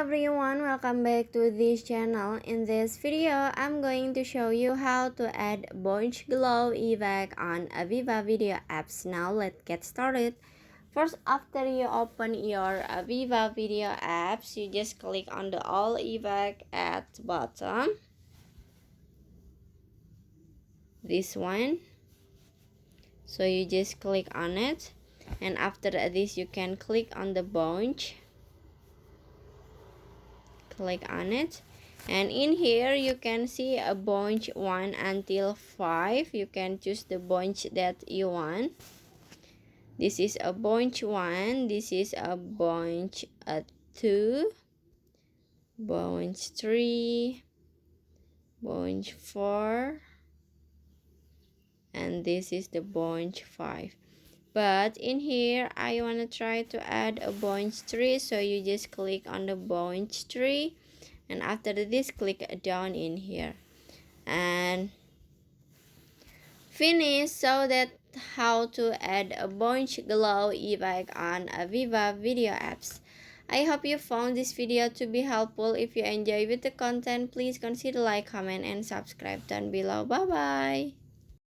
everyone, welcome back to this channel. In this video, I'm going to show you how to add bunch glow effect on a VivaVideo apps. Now let's get started. First, after you open your VivaVideo apps, you just click on the all effect at bottom. This one. So you just click on it, and after this you can click on the bunch. Click on it, and in here you can see a bunch 1 until 5. You can choose the bunch that you want. This is a bunch 1, this is a bunch 2, bunch 3, bunch 4, and this is the bunch 5. But in here I want to try to add a bunch 3, so you just click on the bunch 3, and after this click down in here and finish. So that how to add a bunch glow effect on a VivaVideo apps. I hope you found this video to be helpful. If you enjoy with the content, please consider like, comment, and subscribe down below. Bye bye.